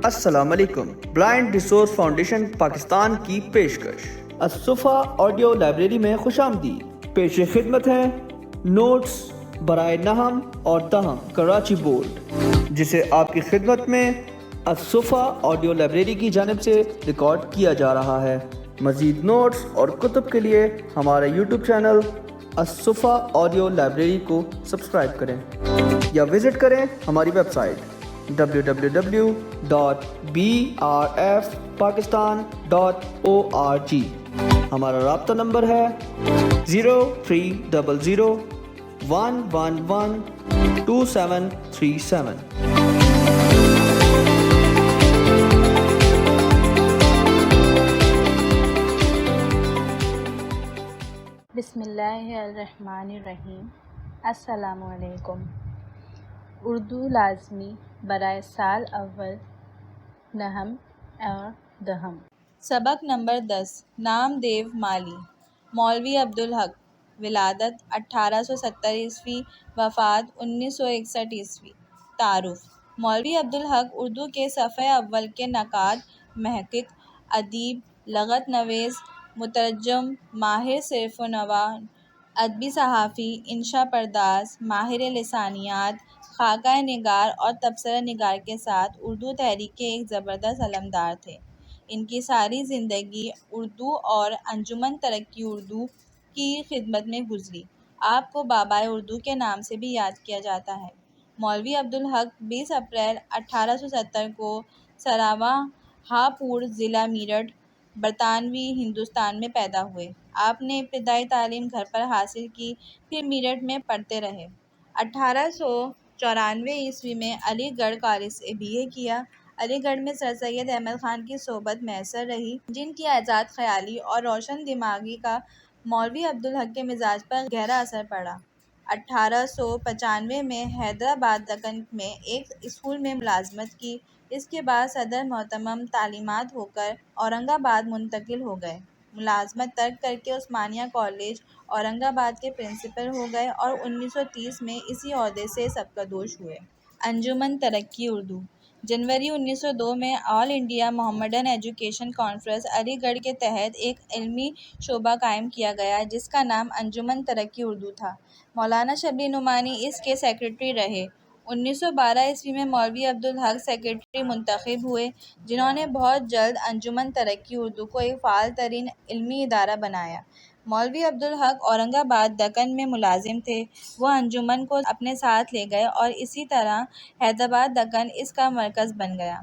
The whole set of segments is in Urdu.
السلام علیکم۔ بلائنڈ ریسورس فاؤنڈیشن پاکستان کی پیشکش الصفا آڈیو لائبریری میں خوش آمدید۔ پیش خدمت ہے نوٹس برائے نہم اور دہم کراچی بورڈ، جسے آپ کی خدمت میں الصفا آڈیو لائبریری کی جانب سے ریکارڈ کیا جا رہا ہے۔ مزید نوٹس اور کتب کے لیے ہمارے یوٹیوب چینل الصفا آڈیو لائبریری کو سبسکرائب کریں یا وزٹ کریں ہماری ویب سائٹ www.brfpakistan.org۔ ہمارا رابطہ نمبر ہے 0300-111-2737۔ بسم اللہ الرحمن الرحیم۔ السلام علیکم۔ اردو لازمی برائے سال اول نہم اور دہم۔ سبق نمبر 10۔ نام دیو مالی، مولوی عبدالحق، ولادت 1870 وفات 1961۔ تعارف۔ مولوی عبدالحق اردو کے صفحہ اول کے نقاد، محقق، ادیب، لغت نویس، مترجم، ماہر صرف و نحو، ادبی صحافی، انشا پرداز، ماہر لسانیات، خاکہ نگار اور تبصرہ نگار کے ساتھ اردو تحریک کے ایک زبردست علمبردار تھے۔ ان کی ساری زندگی اردو اور انجمن ترقی اردو کی خدمت میں گزری۔ آپ کو بابائے اردو کے نام سے بھی یاد کیا جاتا ہے۔ مولوی عبدالحق 20 اپریل 1870 کو سراواں ہاپوڑ، ضلع میرٹھ، برطانوی ہندوستان میں پیدا ہوئے۔ آپ نے ابتدائی تعلیم گھر پر حاصل کی، پھر میرٹھ میں پڑھتے رہے۔ 1894 میں علی گڑھ کالج سے BA کیا۔ علی گڑھ میں سر سید احمد خان کی صحبت میسر رہی، جن کی آزاد خیالی اور روشن دماغی کا مولوی عبدالحق کے مزاج پر گہرا اثر پڑا۔ 1895 میں حیدرآباد دکن میں ایک اسکول میں ملازمت کی۔ اس کے بعد صدر محتمم تعلیمات ہو کر اورنگ آباد منتقل ہو گئے۔ ملازمت ترک کرکے عثمانیہ کالج اورنگ آباد کے پرنسپل ہو گئے اور 1930 میں اسی عہدے سے سبکدوش ہوئے۔ انجمن ترقی اردو۔ جنوری 1902 میں آل انڈیا محمدن ایجوکیشن کانفرنس علی گڑھ کے تحت ایک علمی شعبہ قائم کیا گیا جس کا نام انجمن ترقی اردو تھا۔ مولانا شبلی نعمانی اس کے سیکریٹری رہے۔ 1912 میں مولوی عبدالحق سیکریٹری منتخب ہوئے، جنہوں نے بہت جلد انجمن ترقی اردو کو ایک فعال ترین علمی ادارہ بنایا۔ مولوی عبدالحق اورنگ آباد دکن میں ملازم تھے۔ وہ انجمن کو اپنے ساتھ لے گئے اور اسی طرح حیدرآباد دکن اس کا مرکز بن گیا۔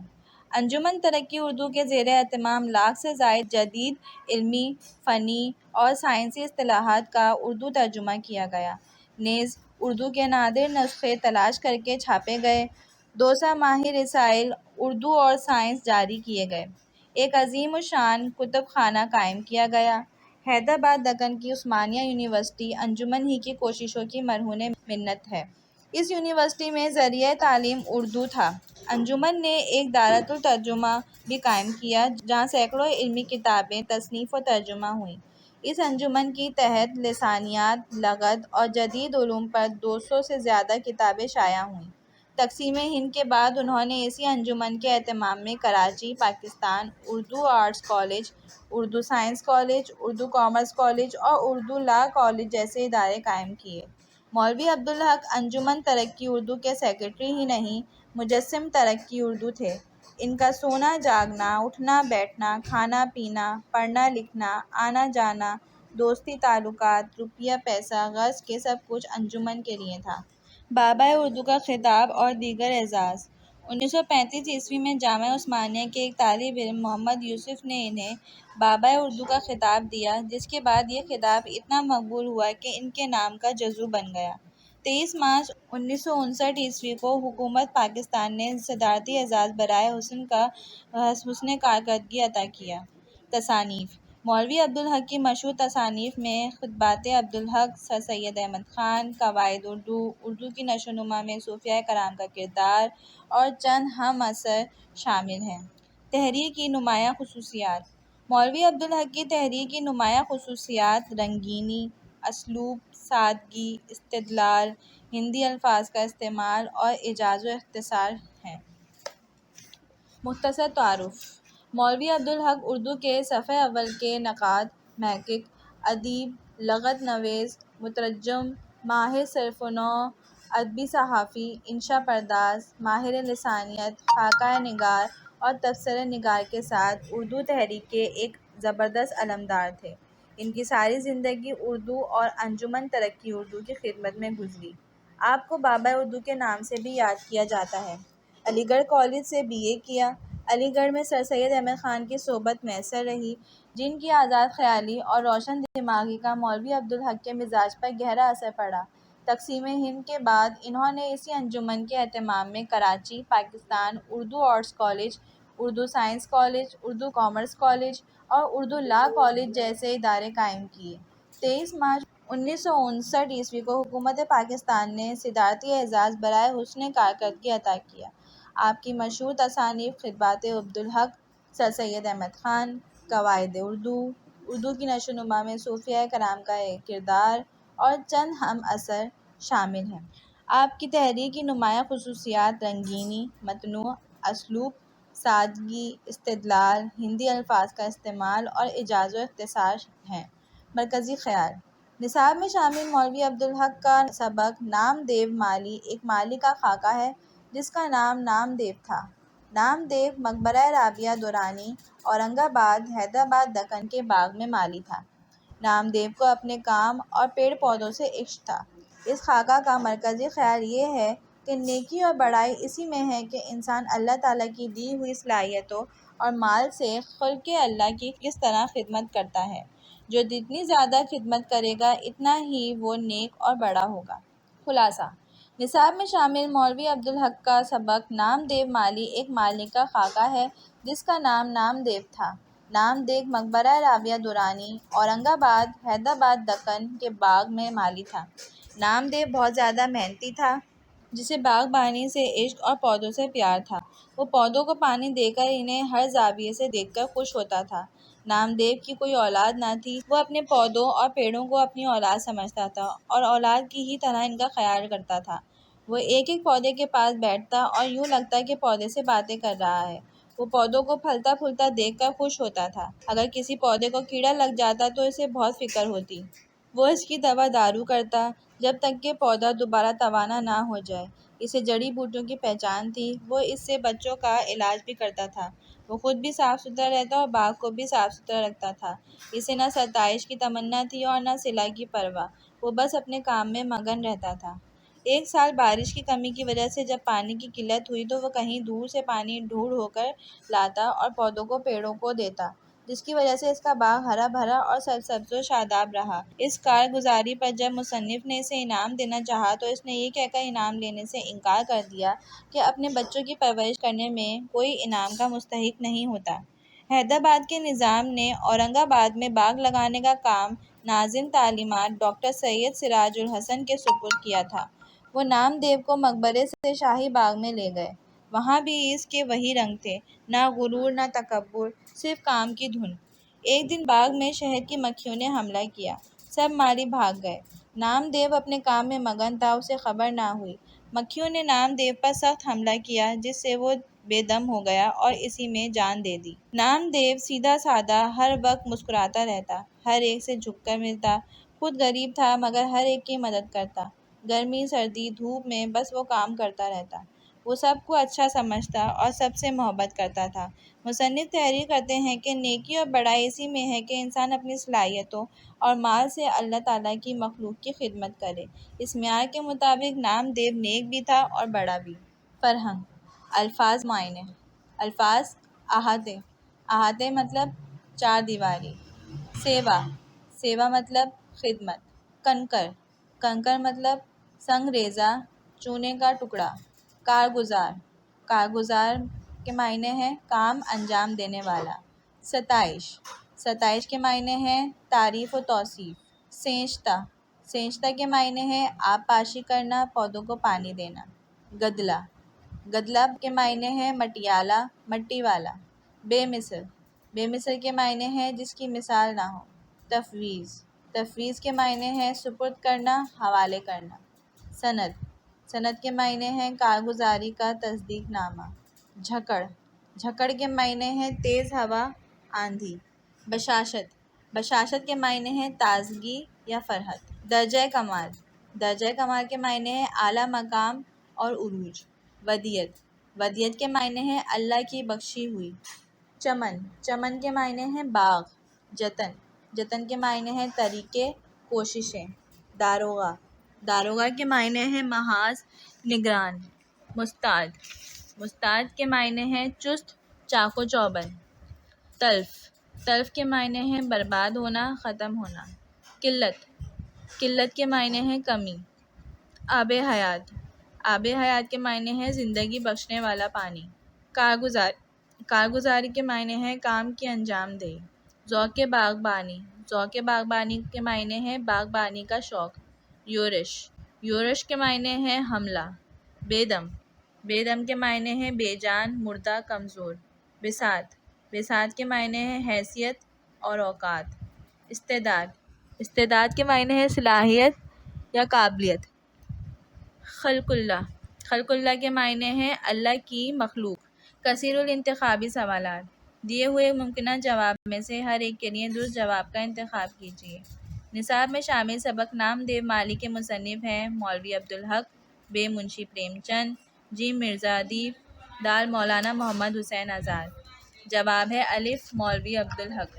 انجمن ترقی اردو کے زیر اہتمام لاکھ سے زائد جدید علمی، فنی اور سائنسی اصطلاحات کا اردو ترجمہ کیا گیا، نیز اردو کے نادر نسخے تلاش کرکے چھاپے گئے۔ 200 ماہی رسائل اردو اور سائنس جاری کیے گئے۔ ایک عظیم الشان کتب خانہ قائم کیا گیا۔ حیدرآباد دکن کی عثمانیہ یونیورسٹی انجمن ہی کی کوششوں کی مرہون منت ہے۔ اس یونیورسٹی میں ذریعہ تعلیم اردو تھا۔ انجمن نے ایک دارالترجمہ بھی قائم کیا جہاں سینکڑوں علمی کتابیں تصنیف و ترجمہ ہوئیں۔ اس انجمن کے تحت لسانیات، لغت اور جدید علوم پر 200 سے زیادہ کتابیں شائع ہوئیں۔ تقسیم ہند کے بعد انہوں نے اسی انجمن کے اہتمام میں Karachi, Pakistan, Urdu arts college, Urdu science college, Urdu commerce college اور اردو لاء کالج جیسے ادارے قائم کیے۔ مولوی عبدالحق انجمن ترقی اردو کے سیکریٹری ہی نہیں، مجسم ترقی اردو تھے۔ ان کا سونا جاگنا، اٹھنا بیٹھنا، کھانا پینا، پڑھنا لکھنا، آنا جانا، دوستی تعلقات، روپیہ پیسہ، غرض کہ سب کچھ انجمن کے لیے تھا۔ بابائے اردو کا خطاب اور دیگر اعزاز۔ 1935 میں جامعہ عثمانیہ کے ایک طالب علم محمد یوسف نے انہیں بابائے اردو کا خطاب دیا، جس کے بعد یہ خطاب اتنا مقبول ہوا کہ ان کے نام کا جزو بن گیا۔ 23 مارچ 1959 کو حکومت پاکستان نے صدارتی اعزاز برائے حسن کارکردگی عطا کیا۔ تصانیف۔ مولوی عبدالحق کی مشہور تصانیف میں خطبات عبدالحق، سر سید احمد خان، قواعد اردو، اردو کی نشو و نما میں صوفیاء کرام کا کردار اور چند ہم عصر شامل ہیں۔ تحریر کی نمایاں خصوصیات۔ مولوی عبدالحق کی تحریر کی نمایاں خصوصیات رنگینی، اسلوب، سادگی، استدلال، ہندی الفاظ کا استعمال اور ایجاز و اختصار ہیں۔ مختصر تعارف۔ مولوی عبدالحق اردو کے صفحہ اول کے نقاد، محقق، ادیب، لغت نویس، مترجم، ماہر صرف نو، ادبی صحافی، انشا پرداز، ماہر لسانیات، خاکہ نگار اور تبصرہ نگار کے ساتھ اردو تحریک کے ایک زبردست علمبردار تھے۔ ان کی ساری زندگی اردو اور انجمن ترقی اردو کی خدمت میں گزری۔ آپ کو بابا اردو کے نام سے بھی یاد کیا جاتا ہے۔ علی گڑھ کالج سے BA کیا۔ علی گڑھ میں سر سید احمد خان کی صحبت میسر رہی، جن کی آزاد خیالی اور روشن دماغی کا مولوی عبدالحق کے مزاج پر گہرا اثر پڑا۔ تقسیم ہند کے بعد انہوں نے اسی انجمن کے اہتمام میں Karachi, Pakistan, Urdu arts college, Urdu science college, Urdu commerce college اور اردو لاء کالج جیسے ادارے قائم کیے۔ 23 مارچ 1959 کو حکومت پاکستان نے صدارتی اعزاز برائے حسن کارکردگی عطا کیا۔ آپ کی مشہور تصانیف خطبات عبدالحق، سر سید احمد خان، قواعد اردو، اردو کی نشو و نما میں صوفیاء کرام کا کردار اور چند ہم اثر شامل ہیں۔ آپ کی تحریر کی نمایاں خصوصیات رنگینی، متنوع اسلوب، سادگی، استدلال، ہندی الفاظ کا استعمال اور اعجاز و اختصار ہیں۔ مرکزی خیال۔ نصاب میں شامل مولوی عبدالحق کا سبق نام دیو مالی ایک مالی کا خاکہ ہے جس کا نام نام دیو تھا۔ نام دیو مقبرہ رابعہ دورانی، اورنگ آباد، حیدرآباد، دکن کے باغ میں مالی تھا۔ نام دیو کو اپنے کام اور پیڑ پودوں سے عشق تھا۔ اس خاکہ کا مرکزی خیال یہ ہے کہ نیکی اور بڑائی اسی میں ہے کہ انسان اللہ تعالیٰ کی دی ہوئی صلاحیتوں اور مال سے خلق اللہ کی کس طرح خدمت کرتا ہے۔ جو جتنی زیادہ خدمت کرے گا اتنا ہی وہ نیک اور بڑا ہوگا۔ خلاصہ: نصاب میں شامل مولوی عبدالحق کا سبق نام دیو مالی ایک مالی کا خاکہ ہے جس کا نام نام دیو تھا۔ نام دیو مقبرہ رابعہ دورانی، اورنگ آباد، حیدرآباد، دکن کے باغ میں مالی تھا۔ نام دیو بہت زیادہ محنتی تھا، جسے باغبانی سے عشق اور پودوں سے پیار تھا۔ وہ پودوں کو پانی دے کر انہیں ہر زاویے سے دیکھ کر خوش ہوتا تھا۔ نام دیو کی کوئی اولاد نہ تھی۔ وہ اپنے پودوں اور پیڑوں کو اپنی اولاد سمجھتا تھا اور اولاد کی ہی طرح ان کا خیال کرتا تھا۔ وہ ایک ایک پودے کے پاس بیٹھتا اور یوں لگتا کہ پودے سے باتیں کر رہا ہے۔ وہ پودوں کو پھلتا پھولتا دیکھ کر خوش ہوتا تھا۔ اگر کسی پودے کو کیڑا لگ جاتا تو اسے بہت فکر ہوتی۔ وہ اس کی دوا دارو کرتا جب تک کہ پودا دوبارہ توانا نہ ہو جائے۔ اسے جڑی بوٹیوں کی پہچان تھی۔ وہ اس سے بچوں کا علاج بھی کرتا تھا۔ وہ خود بھی صاف ستھرا رہتا اور باغ کو بھی صاف ستھرا رکھتا تھا۔ اسے نہ ستائش کی تمنا تھی اور نہ صلہ کی پرواہ۔ وہ بس اپنے کام میں مگن رہتا تھا۔ ایک سال بارش کی کمی کی وجہ سے جب پانی کی قلت ہوئی تو وہ کہیں دور سے پانی ڈھونڈ ہو کر لاتا اور پودوں کو پیڑوں کو دیتا، جس کی وجہ سے اس کا باغ ہرا بھرا اور سرسبز و شاداب رہا۔ اس کارگزاری پر جب مصنف نے اسے انعام دینا چاہا تو اس نے یہ کہہ کر انعام لینے سے انکار کر دیا کہ اپنے بچوں کی پرورش کرنے میں کوئی انعام کا مستحق نہیں ہوتا۔ حیدرآباد کے نظام نے اورنگ آباد میں باغ لگانے کا کام ناظم تعلیمات ڈاکٹر سید سراج الحسن کے سپرد کیا تھا۔ وہ نام دیو کو مقبرے سے شاہی باغ میں لے گئے۔ وہاں بھی اس کے وہی رنگ تھے، نہ غرور نہ تکبر، صرف کام کی دھن۔ ایک دن باغ میں شہد کی مکھیوں نے حملہ کیا، سب مالی بھاگ گئے۔ نام دیو اپنے کام میں مگن تھا، اسے خبر نہ ہوئی۔ مکھیوں نے نام دیو پر سخت حملہ کیا جس سے وہ بے دم ہو گیا اور اسی میں جان دے دی۔ نام دیو سیدھا سادہ، ہر وقت مسکراتا رہتا، ہر ایک سے جھک کر ملتا، خود غریب تھا مگر ہر ایک کی مدد کرتا۔ گرمی سردی دھوپ میں بس وہ کام کرتا رہتا۔ وہ سب کو اچھا سمجھتا اور سب سے محبت کرتا تھا۔ مصنف تحریر کرتے ہیں کہ نیکی اور بڑائی اسی میں ہے کہ انسان اپنی صلاحیتوں اور مال سے اللہ تعالیٰ کی مخلوق کی خدمت کرے۔ اس معیار کے مطابق نام دیو نیک بھی تھا اور بڑا بھی۔ فرہنگ۔ الفاظ معنی۔ الفاظ: احاطے، احاطے مطلب چار دیواری۔ سیوا، سیوا مطلب خدمت۔ کنکر، کنکر مطلب سنگ ریزہ، چونے کا ٹکڑا۔ کارگزار، کارگزار کے معنی ہیں کام انجام دینے والا۔ ستائش، ستائش کے معنی ہیں تعریف و توصیف۔ سینچتا، سینچتا کے معنی ہیں آب پاشی کرنا، پودوں کو پانی دینا۔ گدلا، گدلا کے معنی ہیں مٹیالہ، مٹی والا۔ بے مثل، بے مثل کے معنی ہیں جس کی مثال نہ ہو۔ تفویض، تفویض کے معنی ہیں سپرد کرنا، حوالے کرنا۔ سند، سند کے معنی ہیں کارگزاری کا تصدیق نامہ۔ جھکڑ، جھکڑ کے معنی ہیں تیز ہوا، آندھی۔ بشاشت، بشاشت کے معنی ہیں تازگی یا فرحت۔ درجہ کمال، درجہ کمال کے معنی ہیں اعلیٰ مقام اور عروج۔ ودیعت، ودیعت کے معنی ہیں اللہ کی بخشی ہوئی۔ چمن، چمن کے معنی ہیں باغ۔ جتن، جتن کے معنی ہیں طریقے، کوششیں۔ داروغہ، داروغہ کے معنی ہیں محاذ، نگران۔ مستعد، مستعد کے معنی ہیں چست، چاق و چوبند۔ تلف، تلف کے معنی ہیں برباد ہونا، ختم ہونا۔ قلت، قلت کے معنی ہیں کمی۔ آب حیات، آب حیات کے معنی ہیں زندگی بخشنے والا پانی۔ کارگزار، کارگزاری کے معنی ہیں کام کی انجام دہی۔ ذوق باغبانی، ذوق باغبانی کے معنی ہیں باغبانی کا شوق۔ یورش، یورش کے معنی ہیں حملہ۔ بے دم، بے دم کے معنی ہیں بے جان، مردہ، کمزور۔ بساط، بساط کے معنی ہیں حیثیت اور اوقات۔ استعداد، استعداد کے معنی ہیں صلاحیت یا قابلیت۔ خلق اللہ، خلق اللہ کے معنی ہیں اللہ کی مخلوق۔ کثیر الانتخابی سوالات، دیے ہوئے ممکنہ جواب میں سے ہر ایک کے لیے درست جواب کا انتخاب کیجیے۔ نصاب میں شامل سبق نام دیو مالی کے مصنف ہیں مولوی عبدالحق، بے منشی پریم چند، جی مرزا ادیب، دال مولانا محمد حسین آزاد۔ جواب ہے الف مولوی عبدالحق۔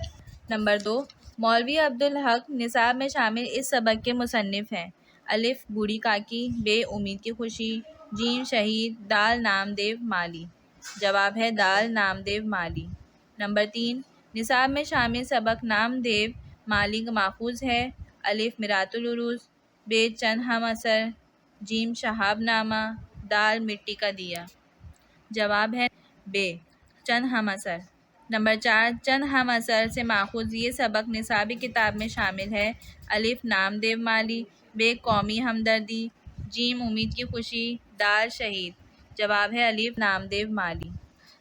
نمبر 2، مولوی عبدالحق نصاب میں شامل اس سبق کے مصنف ہیں الف بوڑھی کاکی، بے امید کی خوشی، جیم شہید، دال نام دیو مالی۔ جواب ہے دال نام دیو مالی۔ نمبر 3، نصاب میں شامل سبق نام دیو مالی کا ماخوذ ہے الف میرات العروض، بے چند ہم اثر، جیم شہاب نامہ، دال مٹی کا دیا۔ جواب ہے بے چند ہم اثر۔ نمبر 4، چند ہم اثر سے ماخوذ یہ سبق نصابی کتاب میں شامل ہے الف نام دیو مالی، بے قومی ہمدردی، جیم امید کی خوشی، دال شہید۔ جواب ہے الف نام دیو مالی۔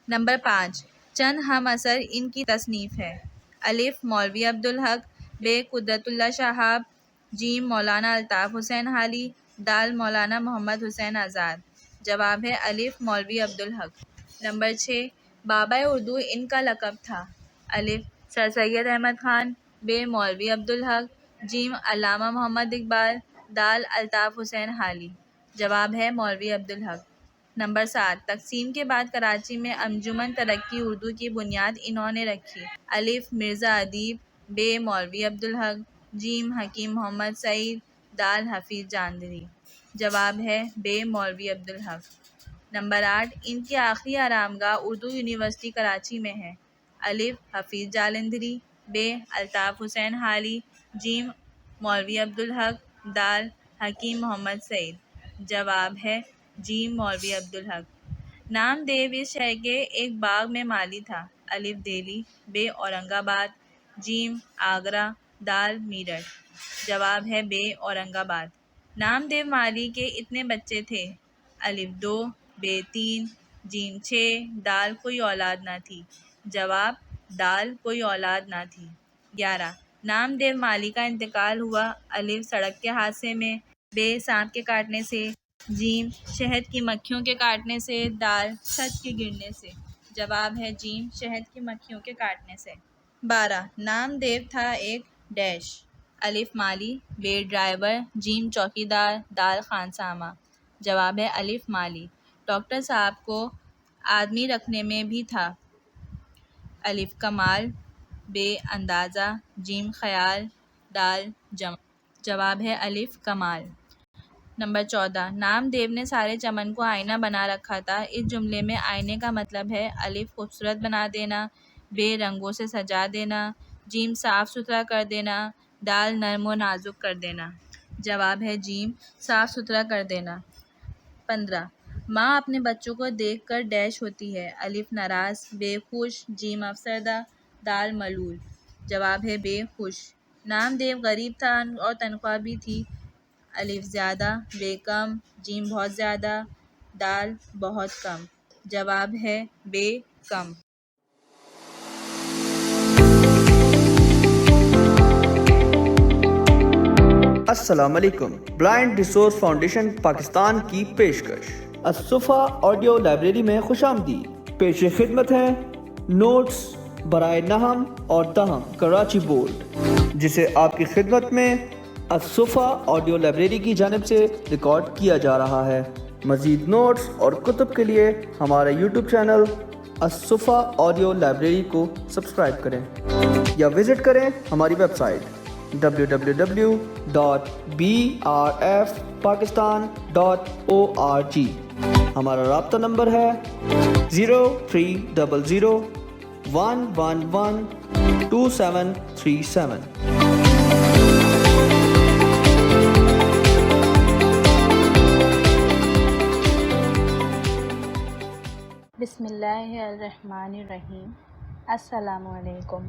نمبر 5، چند ہم اثر ان کی تصنیف ہے الف مولوی عبدالحق، بے قدرت اللہ شہاب، جیم مولانا الطاف حسین حالی، دال مولانا محمد حسین آزاد۔ جواب ہے الف مولوی عبدالحق۔ نمبر 6، بابا اردو ان کا لقب تھا الف سر سید احمد خان، بے مولوی عبدالحق، جیم علامہ محمد اقبال، دال الطاف حسین حالی۔ جواب ہے مولوی عبدالحق۔ نمبر 7، تقسیم کے بعد کراچی میں انجمن ترقی اردو کی بنیاد انہوں نے رکھی الف مرزا ادیب، بے مولوی عبدالحق، جیم حکیم محمد سعید، دال حفیظ جاندری۔ جواب ہے بے مولوی عبدالحق۔ نمبر 8، ان کی آخری آرامگاہ اردو یونیورسٹی کراچی میں ہے الف حفیظ جالندھری، بے الطاف حسین حالی، جیم مولوی عبدالحق، دال حکیم محمد سعید۔ جواب ہے جیم مولوی عبدالحق۔ نام دیو اس شہر کے ایک باغ میں مالی تھا الف دہلی، بے اورنگ آباد، جیم آگرہ، دال میرٹھ۔ جواب ہے بے اورنگ آباد۔ نام دیو مالی کے اتنے بچے تھے الف 2، بے 3، جیم 6، دال کوئی اولاد نہ تھی۔ جواب دال کوئی اولاد نہ تھی۔ 11، نام دیو مالی کا انتقال ہوا الف سڑک کے حادثے میں، بے سانپ کے کاٹنے سے، جیم شہد کی مکھیوں کے کاٹنے سے، دال چھت کے گرنے سے۔ جواب ہے جیم شہد کی مکھیوں کے کاٹنے سے۔ 12، نام دیو تھا ایک ڈیش الف مالی، بے ڈرائیور، جیم چوکیدار، دال خانسامہ۔ جواب ہے الف مالی۔ ڈاکٹر صاحب کو آدمی رکھنے میں بھی تھا الف کمال، بے اندازہ، جیم خیال، دال جمع۔ جواب ہے الف کمال۔ نمبر 14، نام دیو نے سارے چمن کو آئینہ بنا رکھا تھا اس جملے میں آئینے کا مطلب ہے الف خوبصورت بنا دینا، بے رنگوں سے سجا دینا، جیم صاف ستھرا کر دینا، دال نرم و نازک کر دینا۔ جواب ہے جیم صاف ستھرا کر دینا۔ 15، ماں اپنے بچوں کو دیکھ کر ڈیش ہوتی ہے الف ناراض، بے خوش، جیم افسردہ، دال ملول۔ جواب ہے بے خوش۔ نام دیو غریب تھا اور تنخواہ بھی تھی الف زیادہ، بے کم، جیم بہت زیادہ، دال بہت کم۔ جواب ہے بے کم۔ السلام علیکم۔ بلائنڈ ریسورس فاؤنڈیشن پاکستان کی پیشکش الصفا آڈیو لائبریری میں خوش آمدید۔ پیش خدمت ہیں نوٹس برائے نہم اور تہم کراچی بورڈ، جسے آپ کی خدمت میں الصفا آڈیو لائبریری کی جانب سے ریکارڈ کیا جا رہا ہے۔ مزید نوٹس اور کتب کے لیے ہمارے یوٹیوب چینل الصفا آڈیو لائبریری کو سبسکرائب کریں یا وزٹ کریں ہماری ویب سائٹ www.brfpakistan.org۔ ہمارا رابطہ نمبر ہے 0300-111-2737۔ بسم اللہ الرحمن الرحیم۔ السلام علیکم۔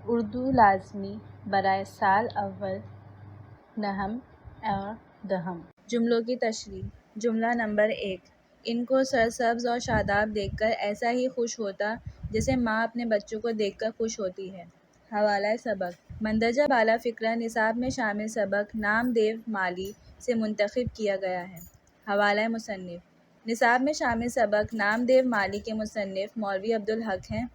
اردو لازمی برائے سال اول نہم اور دہم۔ جملوں کی تشریح۔ جملہ نمبر 1، ان کو سرسبز اور شاداب دیکھ کر ایسا ہی خوش ہوتا جیسے ماں اپنے بچوں کو دیکھ کر خوش ہوتی ہے۔ حوالہ سبق۔ مندرجہ بالا فقرہ نصاب میں شامل سبق نام دیو مالی سے منتخب کیا گیا ہے۔ حوالہ مصنف۔ نصاب میں شامل سبق نام دیو مالی کے مصنف مولوی عبدالحق ہیں۔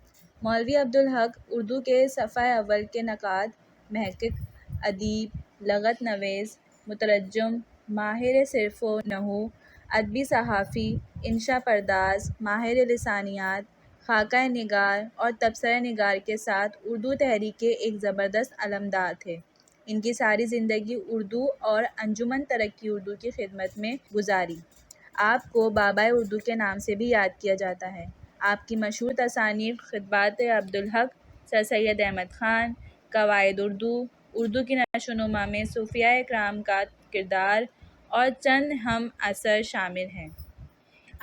مولوی عبدالحق اردو کے صفحہ اول کے نقاد، محقق، ادیب، لغت نویس، مترجم، ماہر صرف و نحو، ادبی صحافی، انشا پرداز، ماہر لسانیات، خاکہ نگار اور تبصرہ نگار کے ساتھ اردو تحریک کے ایک زبردست علمدار تھے۔ ان کی ساری زندگی اردو اور انجمن ترقی اردو کی خدمت میں گزاری۔ آپ کو بابائے اردو کے نام سے بھی یاد کیا جاتا ہے۔ آپ کی مشہور تصانیف خطبات عبدالحق، سر سید احمد خان، قواعد اردو، اردو کی نشو و نما میں صوفیاء کرام کا کردار اور چند ہم اثر شامل ہیں۔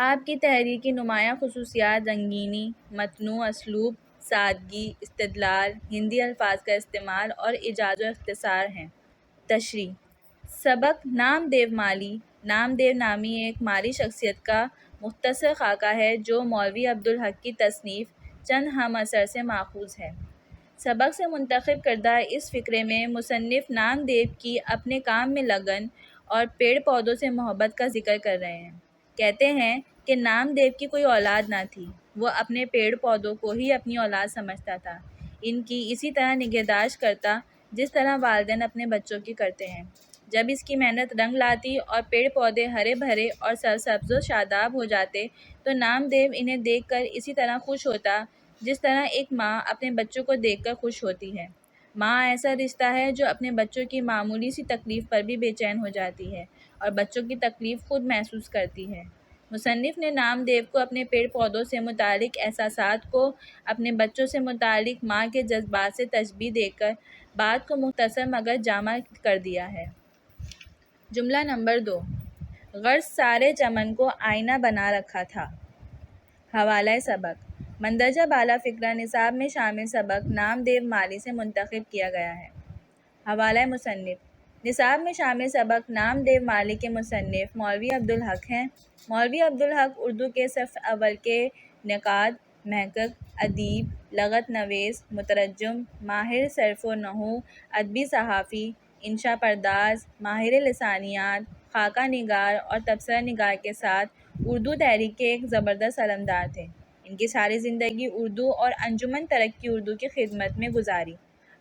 آپ کی تحریر کی نمایاں خصوصیات رنگینی، متنوع اسلوب، سادگی، استدلال، ہندی الفاظ کا استعمال اور ایجاز و اختصار ہیں۔ تشریح۔ سبق نام دیو مالی۔ نام دیو نامی ایک مالی شخصیت کا مختصر خاکہ ہے جو مولوی عبدالحق کی تصنیف چند ہم اثر سے ماخوذ ہے۔ سبق سے منتخب کردہ اس فقرے میں مصنف نام دیو کی اپنے کام میں لگن اور پیڑ پودوں سے محبت کا ذکر کر رہے ہیں۔ کہتے ہیں کہ نام دیو کی کوئی اولاد نہ تھی، وہ اپنے پیڑ پودوں کو ہی اپنی اولاد سمجھتا تھا، ان کی اسی طرح نگہداشت کرتا جس طرح والدین اپنے بچوں کی کرتے ہیں۔ جب اس کی محنت رنگ لاتی اور پیڑ پودے ہرے بھرے اور سرسبز و شاداب ہو جاتے تو نام دیو انہیں دیکھ کر اسی طرح خوش ہوتا جس طرح ایک ماں اپنے بچوں کو دیکھ کر خوش ہوتی ہے۔ ماں ایسا رشتہ ہے جو اپنے بچوں کی معمولی سی تکلیف پر بھی بے چین ہو جاتی ہے اور بچوں کی تکلیف خود محسوس کرتی ہے۔ مصنف نے نام دیو کو اپنے پیڑ پودوں سے متعلق احساسات کو اپنے بچوں سے متعلق ماں کے جذبات سے تشبیہ دے کر بات کو مختصر مگر جامع کر دیا ہے۔ جملہ نمبر 2، غرض سارے چمن کو آئینہ بنا رکھا تھا۔ حوالہ سبق۔ مندرجہ بالا فقرہ نصاب میں شامل سبق نام دیو مالی سے منتخب کیا گیا ہے۔ حوالہ مصنف۔ نصاب میں شامل سبق نام دیو مالی کے مصنف مولوی عبدالحق ہیں۔ مولوی عبدالحق اردو کے صفحہ اول کے نقاد، محقق، ادیب، لغت نویس، مترجم، ماہر صرف و نحو، ادبی صحافی، انشا پرداز، ماہر لسانیات، خاکہ نگار اور تبصرہ نگار کے ساتھ اردو تحریک کے ایک زبردست علمدار تھے۔ ان کی ساری زندگی اردو اور انجمن ترقی اردو کی خدمت میں گزاری۔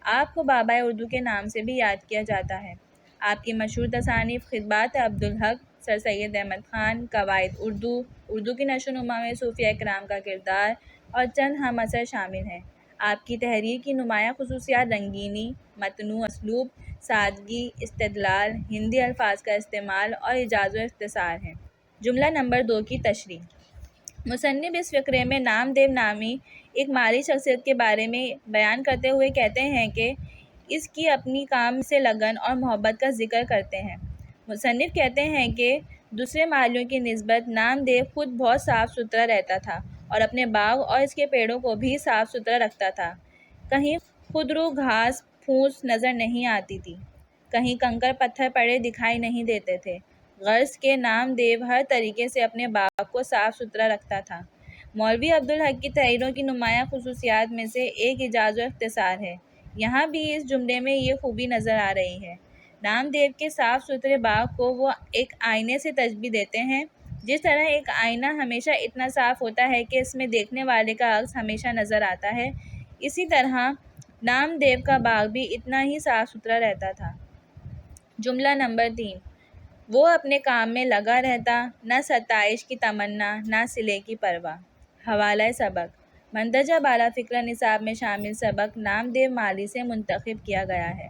آپ کو بابائے اردو کے نام سے بھی یاد کیا جاتا ہے۔ آپ کی مشہور تصانیف خطبات عبدالحق، سر سید احمد خان، قواعد اردو، اردو کی نشو و نما میں صوفیاء کرام کا کردار اور چند ہم اثر شامل ہیں۔ آپ کی تحریر کی نمایاں خصوصیات رنگینی، متنوع اسلوب، سادگی، استدلال، ہندی الفاظ کا استعمال اور ایجاز و اختصار ہیں۔ جملہ نمبر 2 کی تشریح۔ مصنف اس فقرے میں نام دیو نامی ایک مالی شخصیت کے بارے میں بیان کرتے ہوئے کہتے ہیں کہ اس کی اپنی کام سے لگن اور محبت کا ذکر کرتے ہیں۔ مصنف کہتے ہیں کہ دوسرے مالیوں کی نسبت نام دیو خود بہت صاف ستھرا رہتا تھا اور اپنے باغ اور اس کے پیڑوں کو بھی صاف ستھرا رکھتا تھا۔ کہیں خودرو گھاس پھوس نظر نہیں آتی تھی، کہیں کنکر پتھر پڑے دکھائی نہیں دیتے تھے، غرض کہ نام دیو ہر طریقے سے اپنے باغ کو صاف ستھرا رکھتا تھا۔ مولوی عبدالحق کی تحریروں کی نمایاں خصوصیات میں سے ایک ایجاز و اختصار ہے۔ یہاں بھی اس جملے میں یہ خوبی نظر آ رہی ہے۔ نام دیو کے صاف ستھرے باغ کو وہ ایک آئینے سے تشبیہ دیتے ہیں جس طرح ایک آئینہ ہمیشہ اتنا صاف ہوتا ہے کہ اس میں دیکھنے والے کا عکس ہمیشہ نظر آتا ہے، اسی طرح نام دیو کا باغ بھی اتنا ہی صاف ستھرا رہتا تھا۔ جملہ نمبر 3، وہ اپنے کام میں لگا رہتا، نہ ستائش کی تمنا، نہ صلے کی پرواہ۔ حوالہ سبق: مندرجہ بالا فقرہ نصاب میں شامل سبق نام دیو مالی سے منتخب کیا گیا ہے۔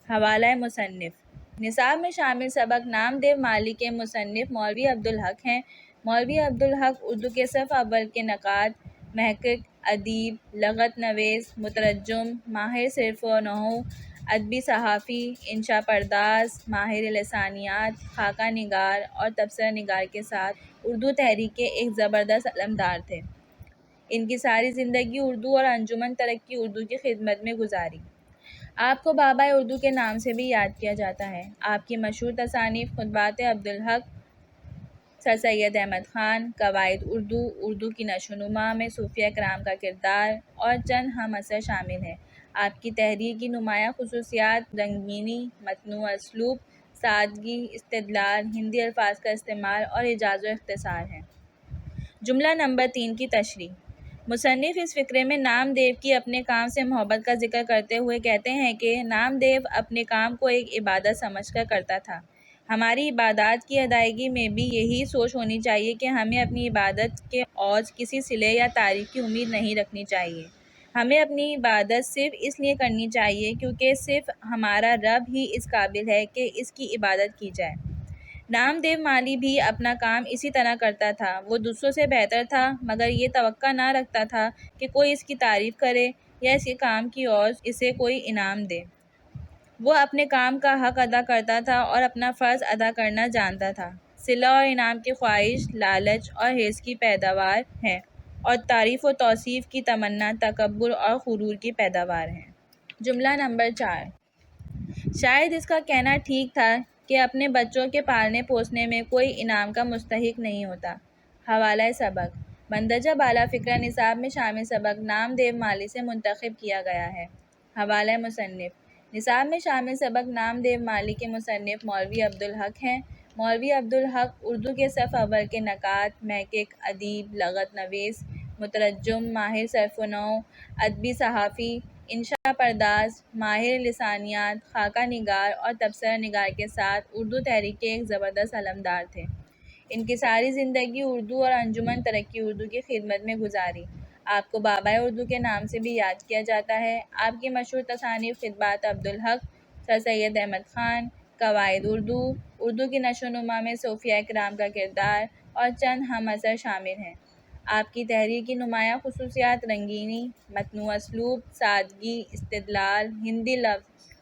حوالہ مصنف: نصاب میں شامل سبق نام دیو مالی کے مصنف مولوی عبدالحق ہیں۔ مولوی عبدالحق اردو کے صف اول کے نقاد، محقق، ادیب، لغت نویس، مترجم، ماہر صرف و نحو، ادبی صحافی، انشا پرداز، ماہر لسانیات، خاکہ نگار اور تبصرہ نگار کے ساتھ اردو تحریک کے ایک زبردست علمدار تھے۔ ان کی ساری زندگی اردو اور انجمن ترقی اردو کی خدمت میں گزاری۔ آپ کو بابائے اردو کے نام سے بھی یاد کیا جاتا ہے۔ آپ کی مشہور تصانیف خطبات عبدالحق، سر سید احمد خان، قواعد اردو، اردو کی نشو و نما میں صوفیہ کرام کا کردار اور چند ہم اثر شامل ہیں۔ آپ کی تحریر کی نمایاں خصوصیات رنگینی، متنوع اسلوب، سادگی، استدلال، ہندی الفاظ کا استعمال اور ایجاز و اختصار ہیں۔ جملہ نمبر 3 کی تشریح: مصنف اس فقرے میں نام دیو کی اپنے کام سے محبت کا ذکر کرتے ہوئے کہتے ہیں کہ نام دیو اپنے کام کو ایک عبادت سمجھ کر کرتا تھا۔ ہماری عبادات کی ادائیگی میں بھی یہی سوچ ہونی چاہیے کہ ہمیں اپنی عبادت کے عوض کسی صلے یا تعریف کی امید نہیں رکھنی چاہیے۔ ہمیں اپنی عبادت صرف اس لیے کرنی چاہیے کیونکہ صرف ہمارا رب ہی اس قابل ہے کہ اس کی عبادت کی جائے۔ نام دیو مالی بھی اپنا کام اسی طرح کرتا تھا۔ وہ دوسروں سے بہتر تھا، مگر یہ توقع نہ رکھتا تھا کہ کوئی اس کی تعریف کرے یا اس کے کام کی عوض اسے کوئی انعام دے۔ وہ اپنے کام کا حق ادا کرتا تھا اور اپنا فرض ادا کرنا جانتا تھا۔ صلہ اور انعام کی خواہش لالچ اور حرص کی پیداوار ہے اور تعریف و توصیف کی تمنا تکبر اور غرور کی پیداوار ہے۔ جملہ نمبر 4، شاید اس کا کہنا ٹھیک تھا کہ اپنے بچوں کے پالنے پوسنے میں کوئی انعام کا مستحق نہیں ہوتا۔ حوالہ سبق: مندرجہ بالا فقرہ نصاب میں شامل سبق نام دیو مالی سے منتخب کیا گیا ہے۔ حوالہ مصنف: نصاب میں شامل سبق نام دیو مالی کے مصنف مولوی عبدالحق ہیں۔ مولوی عبدالحق اردو کے صف اول کے نقاد، محقق، ادیب، لغت نویس، مترجم، ماہر صرف و نحو، ادبی صحافی، انشا پرداز، ماہر لسانیات، خاکہ نگار اور تبصرہ نگار کے ساتھ اردو تحریک کے ایک زبردست علمدار تھے۔ ان کی ساری زندگی اردو اور انجمن ترقی اردو کی خدمت میں گزاری۔ آپ کو بابائے اردو کے نام سے بھی یاد کیا جاتا ہے۔ آپ کی مشہور تصانیف خطبات عبدالحق، سر سید احمد خان، قواعد اردو، اردو کی نشو و نما میں صوفیہ کرام کا کردار اور چند ہم اثر شامل ہیں۔ آپ کی تحریر کی نمایاں خصوصیات رنگینی، متنوع اسلوب، سادگی، استدلال، ہندی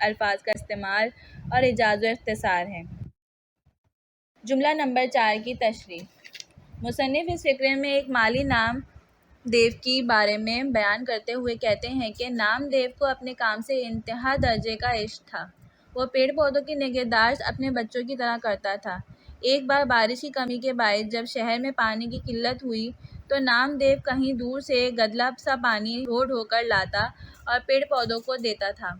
الفاظ کا استعمال اور ایجاز و اختصار ہیں۔ جملہ نمبر 4 کی تشریح: مصنف اس فقرے میں ایک مالی نام دیو کے بارے میں بیان کرتے ہوئے کہتے ہیں کہ نام دیو کو اپنے کام سے انتہا درجے کا عشق تھا۔ وہ پیڑ پودوں کی نگہداشت اپنے بچوں کی طرح کرتا تھا۔ ایک بار بارش کی کمی کے باعث جب شہر میں پانی کی قلت ہوئی تو نام دیو کہیں دور سے گدلا سا پانی ڈھو ڈھو کر لاتا اور پیڑ پودوں کو دیتا تھا،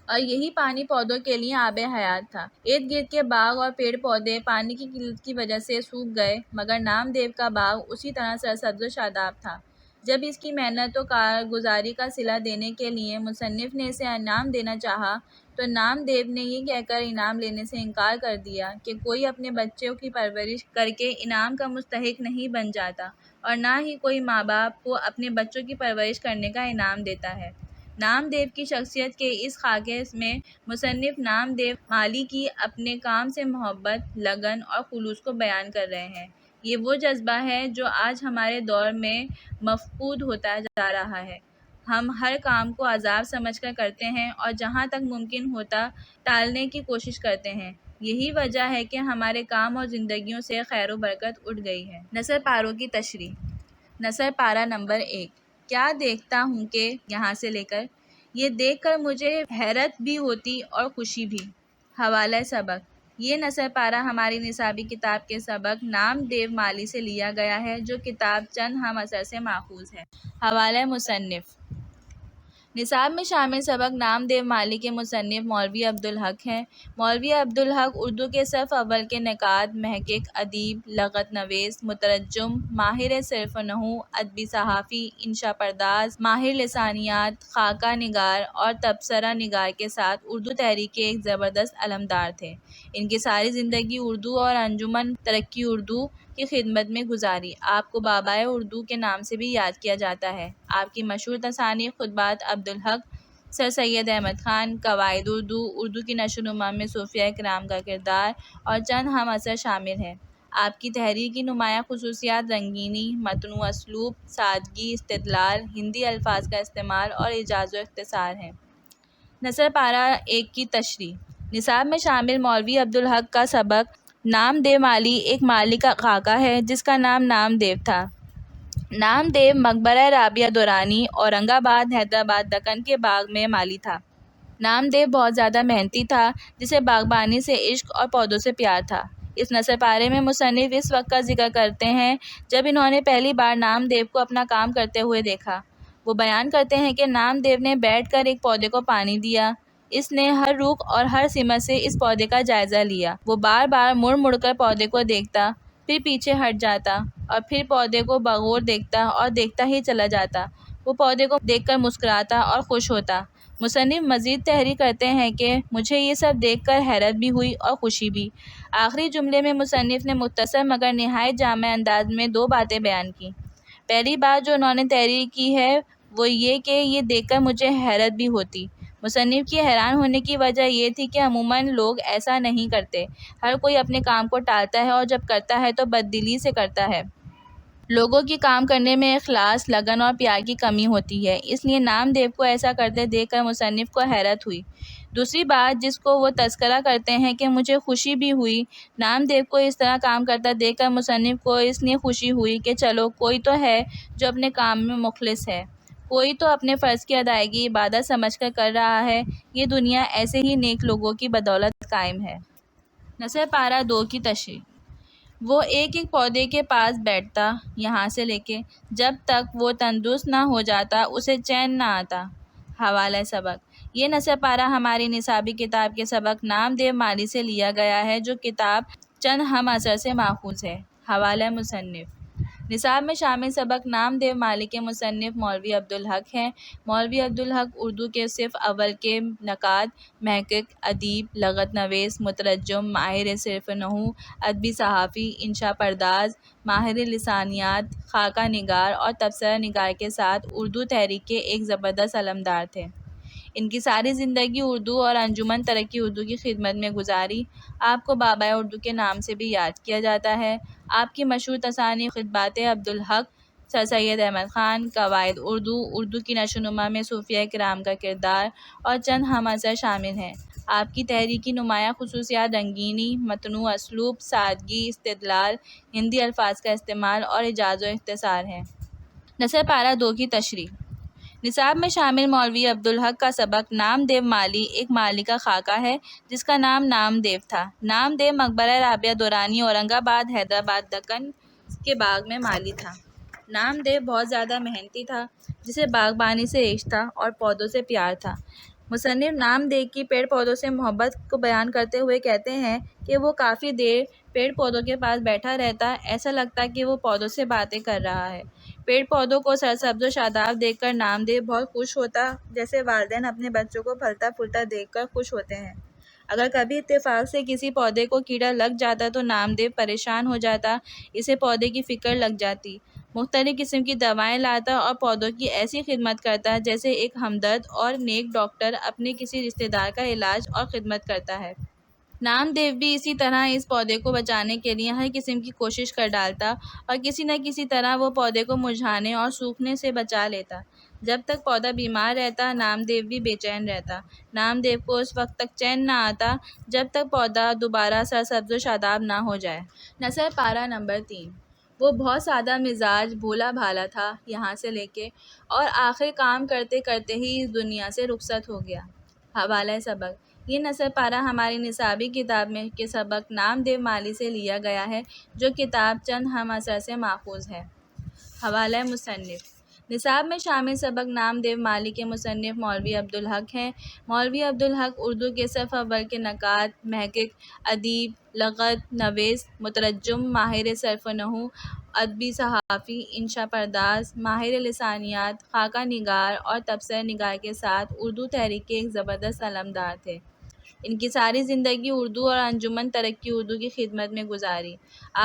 اور یہی پانی پودوں کے لیے آب حیات تھا۔ ارد گرد کے باغ اور پیڑ پودے پانی کی قلت کی وجہ سے سوکھ گئے، مگر نام دیو کا باغ اسی طرح سرسبز و شاداب تھا۔ جب اس کی محنت و کارگزاری کا صلہ دینے کے لیے مصنف نے اسے انعام دینا چاہا تو نام دیو نے یہ کہہ کر انعام لینے سے انکار کر دیا کہ کوئی اپنے بچوں کی پرورش کر کے انعام کا مستحق نہیں بن جاتا، اور نہ ہی کوئی ماں باپ کو اپنے بچوں کی پرورش کرنے کا انعام دیتا ہے۔ نام دیو کی شخصیت کے اس خاکے میں مصنف نام دیو مالی کی اپنے کام سے محبت، لگن اور خلوص کو بیان کر رہے ہیں۔ یہ وہ جذبہ ہے جو آج ہمارے دور میں مفقود ہوتا جا رہا ہے۔ ہم ہر کام کو عذاب سمجھ کر کرتے ہیں اور جہاں تک ممکن ہوتا ٹالنے کی کوشش کرتے ہیں۔ یہی وجہ ہے کہ ہمارے کام اور زندگیوں سے خیر و برکت اٹھ گئی ہے۔ نثر پاروں کی تشریح: نثر پارہ نمبر 1، کیا دیکھتا ہوں کہ یہاں سے لے کر، یہ دیکھ کر مجھے حیرت بھی ہوتی اور خوشی بھی۔ حوالہ سبق: یہ نثر پارہ ہماری نصابی کتاب کے سبق نام دیو مالی سے لیا گیا ہے، جو کتاب چند ہم اثر سے ماخوذ ہے۔ حوالہ مصنف: نصاب میں شامل سبق نامدیو مالی کے مصنف مولوی عبدالحق ہیں۔ مولوی عبدالحق اردو کے صف اول کے نقاد، محقق، ادیب، لغت نویس، مترجم، ماہر صرف و نحو، ادبی صحافی، انشا پرداز، ماہر لسانیات، خاکہ نگار اور تبصرہ نگار کے ساتھ اردو تحریک کے ایک زبردست علمدار تھے۔ ان کی ساری زندگی اردو اور انجمن ترقی اردو کی خدمت میں گزاری۔ آپ کو بابائے اردو کے نام سے بھی یاد کیا جاتا ہے۔ آپ کی مشہور تصانیف خطبات عبدالحق، سر سید احمد خان، قواعد اردو، اردو کی نشو و نما میں صوفیاء کرام کا کردار اور چند ہم اثر شامل ہیں۔ آپ کی تحریر کی نمایاں خصوصیات رنگینی، متنوع اسلوب، سادگی، استدلال، ہندی الفاظ کا استعمال اور ایجاز و اختصار ہیں۔ نثر پارہ 1 کی تشریح۔ نصاب میں شامل مولوی عبدالحق کا سبق نامدیو مالی ایک مالی کا خاکہ ہے جس کا نام نامدیو تھا۔ نامدیو مقبرہ رابعہ دورانی، اورنگ آباد، حیدرآباد، دکن کے باغ میں مالی تھا۔ نامدیو بہت زیادہ محنتی تھا جسے باغبانی سے عشق اور پودوں سے پیار تھا۔ اس نثر پارے میں مصنف اس وقت کا ذکر کرتے ہیں جب انہوں نے پہلی بار نامدیو کو اپنا کام کرتے ہوئے دیکھا۔ وہ بیان کرتے ہیں کہ نامدیو نے بیٹھ کر ایک پودے کو پانی دیا۔ اس نے ہر رخ اور ہر سمت سے اس پودے کا جائزہ لیا۔ وہ بار بار مڑ مڑ کر پودے کو دیکھتا، پھر پیچھے ہٹ جاتا اور پھر پودے کو بغور دیکھتا اور دیکھتا ہی چلا جاتا۔ وہ پودے کو دیکھ کر مسکراتا اور خوش ہوتا۔ مصنف مزید تحریر کرتے ہیں کہ مجھے یہ سب دیکھ کر حیرت بھی ہوئی اور خوشی بھی۔ آخری جملے میں مصنف نے مختصر مگر نہایت جامع انداز میں 2 باتیں بیان کی۔ پہلی بات جو انہوں نے تحریر کی ہے وہ یہ کہ یہ دیکھ کر مجھے حیرت بھی ہوتی۔ مصنف کی حیران ہونے کی وجہ یہ تھی کہ عموماً لوگ ایسا نہیں کرتے۔ ہر کوئی اپنے کام کو ٹالتا ہے اور جب کرتا ہے تو بددلی سے کرتا ہے۔ لوگوں کی کام کرنے میں اخلاص، لگن اور پیار کی کمی ہوتی ہے۔ اس لیے نامدیو کو ایسا کرتے دیکھ کر مصنف کو حیرت ہوئی۔ دوسری بات جس کو وہ تذکرہ کرتے ہیں کہ مجھے خوشی بھی ہوئی، نامدیو کو اس طرح کام کرتا دیکھ کر مصنف کو اس لیے خوشی ہوئی کہ چلو کوئی تو ہے جو اپنے کام میں مخلص ہے، کوئی تو اپنے فرض کی ادائیگی عبادت سمجھ کر رہا ہے۔ یہ دنیا ایسے ہی نیک لوگوں کی بدولت قائم ہے۔ نثر پارہ 2 کی تشریح۔ وہ ایک ایک پودے کے پاس بیٹھتا، یہاں سے لے کے جب تک وہ تندرست نہ ہو جاتا اسے چین نہ آتا۔ حوالہ سبق۔ یہ نثر پارہ ہماری نصابی کتاب کے سبق نامدیو مالی سے لیا گیا ہے جو کتاب چند ہم اثر سے ماخوذ ہے۔ حوالہ مصنف۔ نصاب میں شامل سبق نامدیو مالی کے مصنف مولوی عبدالحق ہیں۔ مولوی عبدالحق اردو کے صف اول کے نقاد، محقق، ادیب، لغت نویس، مترجم، ماہر صرف و نحو، ادبی صحافی، انشا پرداز، ماہر لسانیات، خاکہ نگار اور تبصرہ نگار کے ساتھ اردو تحریک کے ایک زبردست علمدار تھے۔ ان کی ساری زندگی اردو اور انجمن ترقی اردو کی خدمت میں گزاری۔ آپ کو بابائے اردو کے نام سے بھی یاد کیا جاتا ہے۔ آپ کی مشہور تصانیف خطبات عبدالحق، سر سید احمد خان، قواعد اردو، اردو کی نشو و نما میں صوفیاء کرام کا کردار اور چند ہم اثر شامل ہیں۔ آپ کی تحریر کی نمایاں خصوصیات رنگینی، متنوع اسلوب، سادگی، استدلال، ہندی الفاظ کا استعمال اور ایجاز و اختصار ہیں۔ نثر پارہ 2 کی تشریح۔ نصاب میں شامل مولوی عبدالحق کا سبق نامدیو مالی ایک مالی کا خاکہ ہے جس کا نام نامدیو تھا۔ نامدیو مقبرہ رابعہ دورانی، اورنگ آباد، حیدرآباد، دکن کے باغ میں مالی تھا۔ نامدیو بہت زیادہ محنتی تھا جسے باغبانی سے عشق تھا اور پودوں سے پیار تھا۔ مصنف نامدیو کی پیڑ پودوں سے محبت کو بیان کرتے ہوئے کہتے ہیں کہ وہ کافی دیر پیڑ پودوں کے پاس بیٹھا رہتا، ایسا لگتا کہ وہ پودوں سے باتیں کر رہا ہے۔ پیڑ پودوں کو سرسبز و شاداب دیکھ کر نامدیو بہت خوش ہوتا، جیسے والدین اپنے بچوں کو پھلتا پھولتا دیکھ کر خوش ہوتے ہیں۔ اگر کبھی اتفاق سے کسی پودے کو کیڑا لگ جاتا تو نامدیو پریشان ہو جاتا، اسے پودے کی فکر لگ جاتی۔ مختلف قسم کی دوائیں لاتا اور پودوں کی ایسی خدمت کرتا جیسے ایک ہمدرد اور نیک ڈاکٹر اپنے کسی رشتہ دار کا علاج اور خدمت کرتا ہے۔ نامدیو بھی اسی طرح اس پودے کو بچانے کے لیے ہر قسم کی کوشش کر ڈالتا اور کسی نہ کسی طرح وہ پودے کو مرجھانے اور سوکھنے سے بچا لیتا۔ جب تک پودا بیمار رہتا نامدیو بھی بے چین رہتا۔ نامدیو کو اس وقت تک چین نہ آتا جب تک پودا دوبارہ سرسبز و شاداب نہ ہو جائے۔ نثر پارہ نمبر 3۔ وہ بہت سادہ مزاج، بھولا بھالا تھا، یہاں سے لے کے اور آخر کام کرتے کرتے ہی اس دنیا سے رخصت ہو گیا۔ حوالہ سبق۔ یہ نثر پارہ ہماری نصابی کتاب میں کے سبق نامدیو مالی سے لیا گیا ہے جو کتاب چند ہم اثر سے ماخوذ ہے۔ حوالہ مصنف۔ نصاب میں شامل سبق نامدیو مالی کے مصنف مولوی عبدالحق ہیں۔ مولوی عبدالحق اردو کے صف اول کے نقاد، محقق، ادیب، لغت نویس، مترجم، ماہر صرف و نحو، ادبی صحافی، انشا پرداز، ماہر لسانیات، خاکہ نگار اور تبصرہ نگار کے ساتھ اردو تحریک کے ایک زبردست علمبردار تھے۔ ان کی ساری زندگی اردو اور انجمن ترقی اردو کی خدمت میں گزاری۔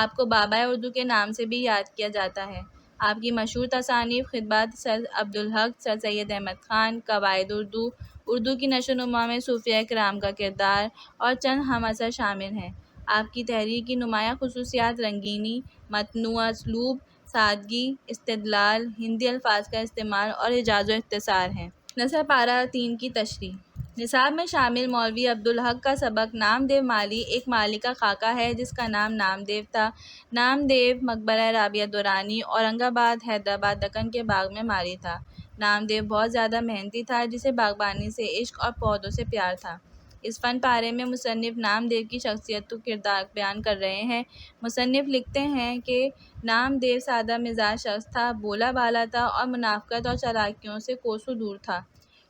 آپ کو بابائے اردو کے نام سے بھی یاد کیا جاتا ہے۔ آپ کی مشہور تصانیف خطبات سر عبدالحق، سر سید احمد خان، قواعد اردو، اردو کی نشو و نما میں صوفیاء کرام کا کردار اور چند ہم اثر شامل ہیں۔ آپ کی تحریر کی نمایاں خصوصیات رنگینی، متنوع اسلوب، سادگی، استدلال، ہندی الفاظ کا استعمال اور اعجاز و اختصار ہیں۔ نثر پارہ 3 کی تشریح۔ نصاب میں شامل مولوی عبدالحق کا سبق نامدیو مالی ایک مالی کا خاکہ ہے جس کا نام نامدیو تھا۔ نامدیو مقبرہ رابعہ دورانی، اورنگ آباد، حیدرآباد، دکن کے باغ میں مالی تھا۔ نامدیو بہت زیادہ محنتی تھا جسے باغبانی سے عشق اور پودوں سے پیار تھا۔ اس فن پارے میں مصنف نامدیو کی شخصیت و کردار بیان کر رہے ہیں۔ مصنف لکھتے ہیں کہ نامدیو سادہ مزاج شخص تھا، بولا بالا تھا اور منافقت اور چالاکیوں سے کوسوں دور تھا۔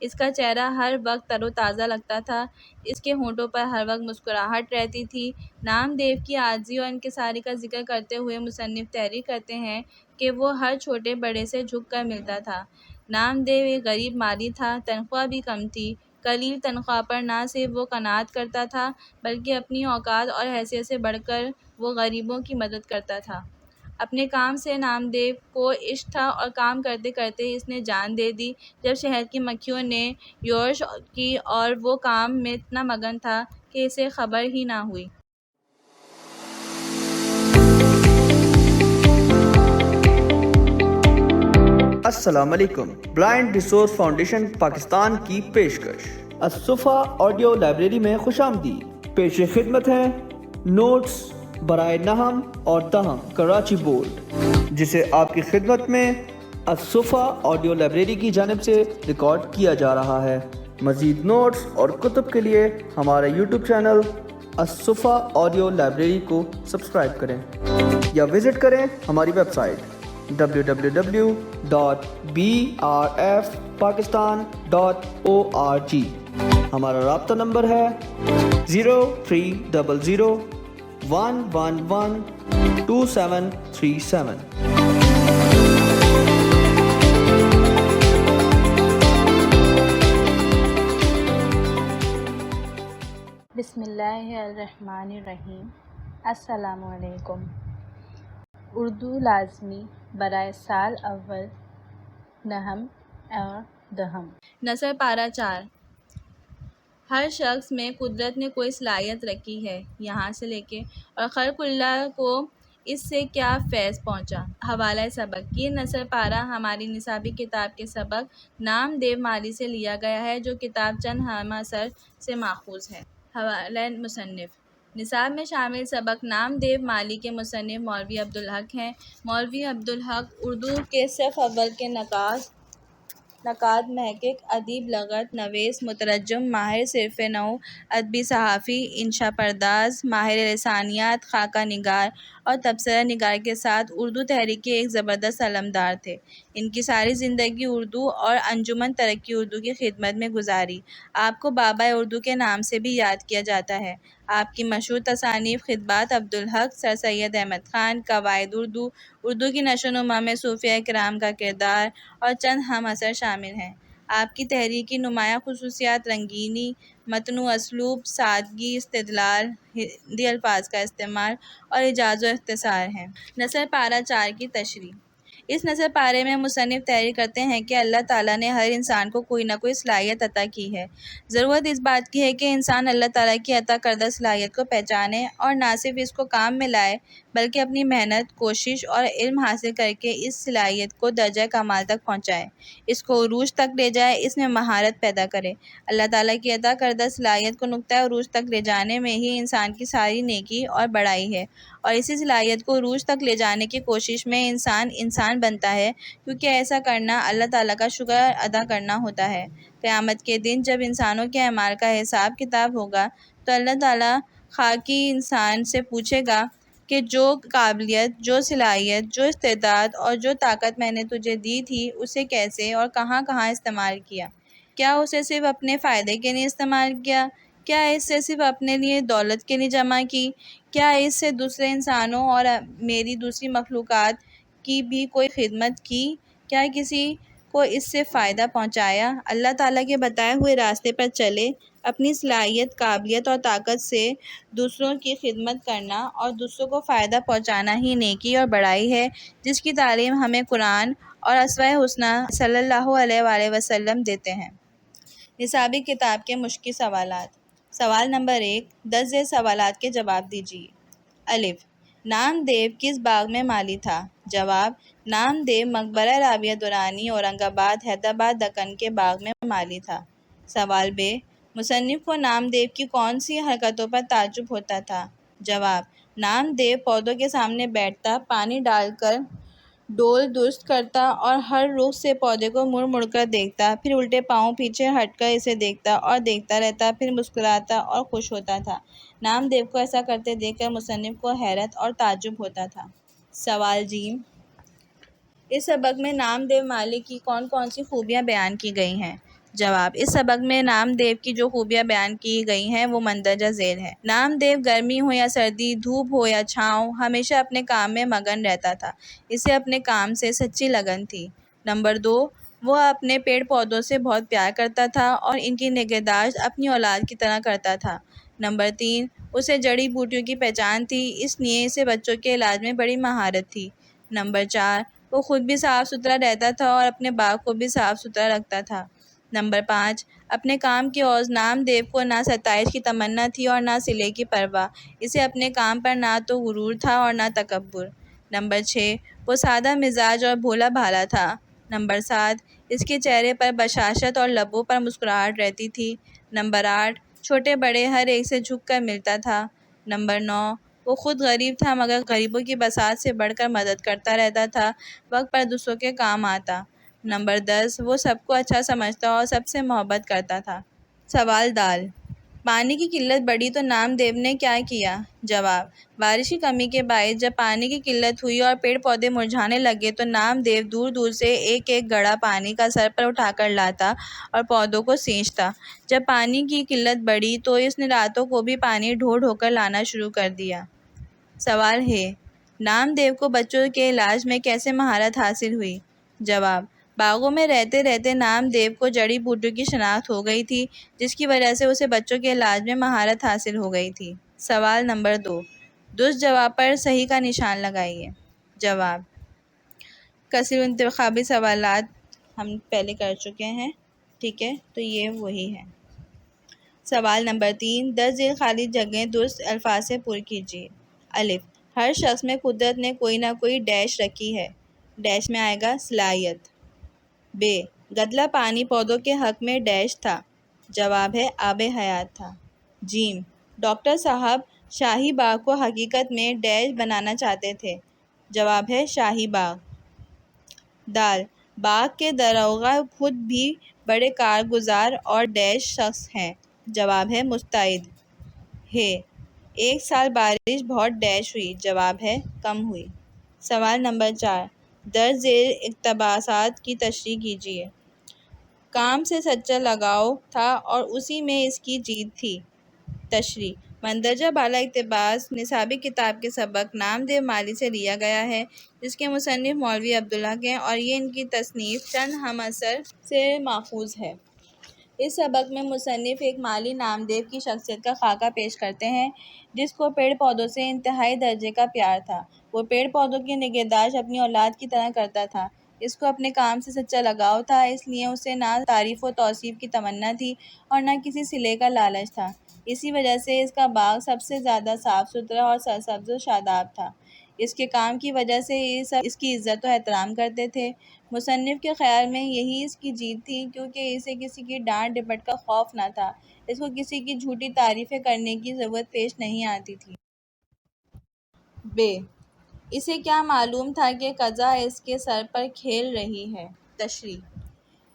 اس کا چہرہ ہر وقت تر و تازہ لگتا تھا، اس کے ہونٹوں پر ہر وقت مسکراہٹ رہتی تھی۔ نامدیو کی عاجزی اور انکساری کا ذکر کرتے ہوئے مصنف تحریر کرتے ہیں کہ وہ ہر چھوٹے بڑے سے جھک کر ملتا تھا۔ نامدیو ایک غریب مالی تھا، تنخواہ بھی کم تھی۔ قلیل تنخواہ پر نہ صرف وہ قناعت کرتا تھا بلکہ اپنی اوقات اور حیثیت سے بڑھ کر وہ غریبوں کی مدد کرتا تھا۔ اپنے کام سے نامدیو کو عشق تھا اور کام کرتے کرتے اس نے جان دے دی۔ جب شہد کی مکھیوں نے یورش کی اور وہ کام میں اتنا مگن تھا کہ اسے خبر ہی نہ ہوئی۔ السلام علیکم۔ بلائنڈ ریسورس فاؤنڈیشن پاکستان کی پیشکش الصفا آڈیو لائبریری میں خوش آمدید۔ پیش خدمت ہیں نوٹس برائے نحم اور تہم کراچی بورڈ، جسے آپ کی خدمت میں الصفا آڈیو لائبریری کی جانب سے ریکارڈ کیا جا رہا ہے۔ مزید نوٹس اور کتب کے لیے ہمارے یوٹیوب چینل الصفا آڈیو لائبریری کو سبسکرائب کریں یا وزٹ کریں ہماری ویب سائٹ www.brfpakistan.org۔ ہمارا رابطہ نمبر ہے 0300-111-2737۔ بسم اللہ الرحمن الرحیم۔ السلام علیکم۔ اردو لازمی برائے سال اول نحم اور دہم۔ نثر پارہ 4۔ ہر شخص میں قدرت نے کوئی صلاحیت رکھی ہے، یہاں سے لے کے اور خلق اللہ کو اس سے کیا فیض پہنچا۔ حوالہ سبق۔ یہ نثر پارہ ہماری نصابی کتاب کے سبق نامدیو مالی سے لیا گیا ہے، جو کتاب چند ہم اثر سے ماخوذ ہے۔ حوالہ مصنف۔ نصاب میں شامل سبق نامدیو مالی کے مصنف مولوی عبدالحق ہیں۔ مولوی عبدالحق اردو کے صف اول کے نقاد، محقق، ادیب، لغت نویس، مترجم، ماہر صرف نحو، ادبی صحافی، انشا پرداز، ماہر لسانیات، خاکہ نگار اور تبصرہ نگار کے ساتھ اردو تحریک کے ایک زبردست علمبردار تھے۔ ان کی ساری زندگی اردو اور انجمن ترقی اردو کی خدمت میں گزاری۔ آپ کو بابائے اردو کے نام سے بھی یاد کیا جاتا ہے۔ آپ کی مشہور تصانیف خطبات عبدالحق، سر سید احمد خان، قواعد اردو، اردو کی نشو و نما میں صوفیاء کرام کا کردار اور چند ہم اثر شامل ہیں۔ آپ کی تحریر کی نمایاں خصوصیات رنگینی، متنوع اسلوب، سادگی، استدلال، ہندی الفاظ کا استعمال اور اعجاز و اختصار ہیں۔ نثر پارہ 4 کی تشریح۔ اس نثر پارے میں مصنف تحریر کرتے ہیں کہ اللہ تعالیٰ نے ہر انسان کو کوئی نہ کوئی صلاحیت عطا کی ہے۔ ضرورت اس بات کی ہے کہ انسان اللہ تعالیٰ کی عطا کردہ صلاحیت کو پہچانے اور نہ صرف اس کو کام میں لائے بلکہ اپنی محنت، کوشش اور علم حاصل کر کے اس صلاحیت کو درجہ کمال تک پہنچائے، اس کو عروج تک لے جائے، اس میں مہارت پیدا کرے۔ اللہ تعالیٰ کی عطا کردہ صلاحیت کو نقطۂ عروج تک لے جانے میں ہی انسان کی ساری نیکی اور بڑائی ہے، اور اسی صلاحیت کو عروج تک لے جانے کی کوشش میں انسان بنتا ہے، کیونکہ ایسا کرنا اللہ تعالیٰ کا شکر ادا کرنا ہوتا ہے۔ قیامت کے دن جب انسانوں کے اعمال کا حساب کتاب ہوگا تو اللہ تعالیٰ خاکی انسان سے پوچھے گا کہ جو قابلیت، جو صلاحیت، جو استعداد اور جو طاقت میں نے تجھے دی تھی اسے کیسے اور کہاں کہاں استعمال کیا۔ کیا اسے صرف اپنے فائدے کے لیے استعمال کیا؟ کیا اس سے صرف اپنے لیے دولت کے لیے جمع کی؟ کیا اس سے دوسرے انسانوں اور میری دوسری مخلوقات کی بھی کوئی خدمت کی؟ کیا کسی کو اس سے فائدہ پہنچایا؟ اللہ تعالیٰ کے بتائے ہوئے راستے پر چلے، اپنی صلاحیت، قابلیت اور طاقت سے دوسروں کی خدمت کرنا اور دوسروں کو فائدہ پہنچانا ہی نیکی اور بڑائی ہے، جس کی تعلیم ہمیں قرآن اور اسوہ حسنہ صلی اللہ علیہ وآلہ وسلم دیتے ہیں۔ نصابی کتاب کے مشکل سوالات۔ سوال نمبر 1، 10 ذیل سوالات کے جواب دیجیے۔ الف، نام دیو کس باغ میں مالی تھا؟ جواب، نام دیو مقبرہ رابعہ درانی، اورنگ آباد، حیدرآباد، دکن کے باغ میں مالی تھا۔ سوال ب، مصنف کو نام دیو کی کون سی حرکتوں پر تعجب ہوتا تھا؟ جواب، نام دیو پودوں کے سامنے بیٹھتا، پانی ڈال کر ڈول درست کرتا اور ہر رخ سے پودے کو مڑ مڑ کر دیکھتا، پھر الٹے پاؤں پیچھے ہٹ کر اسے دیکھتا اور دیکھتا رہتا، پھر مسکراتا اور خوش ہوتا تھا۔ نام دیو کو ایسا کرتے دیکھ کر مصنف کو حیرت اور تعجب ہوتا تھا۔ سوال ج، اس سبق میں نام دیو مالی کی کون کون سی خوبیاں بیان کی گئی ہیں؟ جواب، اس سبق میں نام دیو کی جو خوبیاں بیان کی گئی ہیں وہ مندرجہ ذیل ہیں۔ نام دیو گرمی ہو یا سردی، دھوپ ہو یا چھاؤں، ہمیشہ اپنے کام میں مگن رہتا تھا۔ اسے اپنے کام سے سچی لگن تھی۔ نمبر 2، وہ اپنے پیڑ پودوں سے بہت پیار کرتا تھا اور ان کی نگہداشت اپنی اولاد کی طرح کرتا تھا۔ نمبر 3، اسے جڑی بوٹیوں کی پہچان تھی، اس لیے اسے بچوں کے علاج میں بڑی مہارت تھی۔ نمبر 4، وہ خود بھی صاف ستھرا رہتا تھا اور اپنے باغ کو بھی صاف ستھرا رکھتا تھا۔ نمبر 5، اپنے کام کی عوض نام دیو کو نہ ستائش کی تمنا تھی اور نہ صلے کی پرواہ۔ اسے اپنے کام پر نہ تو غرور تھا اور نہ تکبر۔ نمبر 6، وہ سادہ مزاج اور بھولا بھالا تھا۔ نمبر 7، اس کے چہرے پر بشاشت اور لبوں پر مسکراہٹ رہتی تھی۔ نمبر 8، چھوٹے بڑے ہر ایک سے جھک کر ملتا تھا۔ نمبر 9، وہ خود غریب تھا مگر غریبوں کی بساط سے بڑھ کر مدد کرتا رہتا تھا، وقت پر دوسروں کے کام آتا۔ نمبر 10، وہ سب کو اچھا سمجھتا اور سب سے محبت کرتا تھا۔ سوال د، پانی کی قلت بڑھی تو نام دیو نے کیا کیا؟ جواب، بارش کی کمی کے باعث جب پانی کی قلت ہوئی اور پیڑ پودے مرجھانے لگے تو نام دیو دور دور سے ایک ایک گڑھا پانی کا سر پر اٹھا کر لاتا اور پودوں کو سینچتا۔ جب پانی کی قلت بڑھی تو اس نے راتوں کو بھی پانی ڈھو ڈھو کر لانا شروع کر دیا۔ سوال ہے، نام دیو کو بچوں کے علاج میں کیسے مہارت حاصل ہوئی؟ جواب، باغوں میں رہتے رہتے نام دیو کو جڑی بوٹیوں کی شناخت ہو گئی تھی، جس کی وجہ سے اسے بچوں کے علاج میں مہارت حاصل ہو گئی تھی۔ سوال نمبر 2، درست جواب پر صحیح کا نشان لگائیے۔ جواب، کثیر انتخابی سوالات ہم پہلے کر چکے ہیں، ٹھیک ہے، تو یہ وہی ہے۔ سوال نمبر 3، 10 ذیل خالی جگہیں درست الفاظ سے پر کیجیے۔ الف، ہر شخص میں قدرت نے کوئی نہ کوئی ڈیش رکھی ہے۔ ڈیش میں آئے گا صلاحیت۔ ب، گدلا پانی پودوں کے حق میں ڈیش تھا۔ جواب ہے آب حیات تھا۔ ج، ڈاکٹر صاحب شاہی باغ کو حقیقت میں ڈیش بنانا چاہتے تھے۔ جواب ہے شاہی باغ۔ د، باغ کے داروغہ خود بھی بڑے کارگزار اور ڈیش شخص ہیں۔ جواب ہے مستعد۔ ہے، ایک سال بارش بہت ڈیش ہوئی۔ جواب ہے کم ہوئی۔ سوال نمبر 4، درج ذیل اقتباسات کی تشریح کیجیے۔ کام سے سچا لگاؤ تھا اور اسی میں اس کی جیت تھی۔ تشریح، مندرجہ بالا اقتباس نصابی کتاب کے سبق نام دیو مالی سے لیا گیا ہے، جس کے مصنف مولوی عبدالحق ہیں، اور یہ ان کی تصنیف چند ہم عصر سے ماخوذ ہے۔ اس سبق میں مصنف ایک مالی نام دیو کی شخصیت کا خاکہ پیش کرتے ہیں، جس کو پیڑ پودوں سے انتہائی درجے کا پیار تھا۔ وہ پیڑ پودوں کی نگہداشت اپنی اولاد کی طرح کرتا تھا۔ اس کو اپنے کام سے سچا لگاؤ تھا، اس لیے اسے نہ تعریف و توصیف کی تمنا تھی اور نہ کسی صلے کا لالچ تھا۔ اسی وجہ سے اس کا باغ سب سے زیادہ صاف ستھرا اور سرسبز و شاداب تھا۔ اس کے کام کی وجہ سے سب اس کی عزت و احترام کرتے تھے۔ مصنف کے خیال میں یہی اس کی جیت تھی، کیونکہ اسے کسی کی ڈانٹ ڈپٹ کا خوف نہ تھا۔ اس کو کسی کی جھوٹی تعریفیں کرنے کی ضرورت پیش نہیں آتی تھی۔ ب، اسے کیا معلوم تھا کہ قضا اس کے سر پر کھیل رہی ہے؟ تشریح،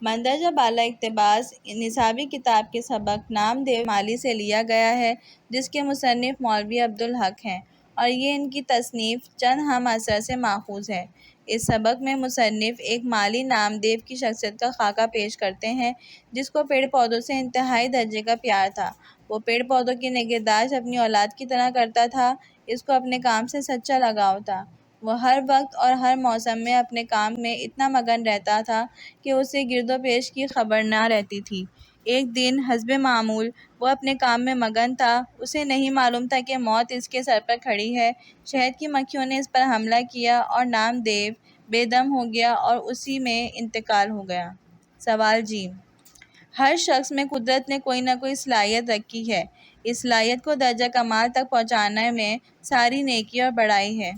مندرجہ بالا اقتباس نصابی کتاب کے سبق نام دیو مالی سے لیا گیا ہے، جس کے مصنف مولوی عبدالحق ہیں، اور یہ ان کی تصنیف چند ہم عصر سے ماخوذ ہے۔ اس سبق میں مصنف ایک مالی نامدیو کی شخصیت کا خاکہ پیش کرتے ہیں جس کو پیڑ پودوں سے انتہائی درجے کا پیار تھا۔ وہ پیڑ پودوں کی نگہداشت اپنی اولاد کی طرح کرتا تھا۔ اس کو اپنے کام سے سچا لگاؤ تھا۔ وہ ہر وقت اور ہر موسم میں اپنے کام میں اتنا مگن رہتا تھا کہ اسے گرد و پیش کی خبر نہ رہتی تھی۔ ایک دن حسب معمول وہ اپنے کام میں مگن تھا۔ اسے نہیں معلوم تھا کہ موت اس کے سر پر کھڑی ہے۔ شہد کی مکھیوں نے اس پر حملہ کیا اور نامدیو بے دم ہو گیا اور اسی میں انتقال ہو گیا۔ سوال جی، ہر شخص میں قدرت نے کوئی نہ کوئی صلاحیت رکھی ہے۔ اس صلاحیت کو درجہ کمال تک پہنچانے میں ساری نیکی اور بڑائی ہے۔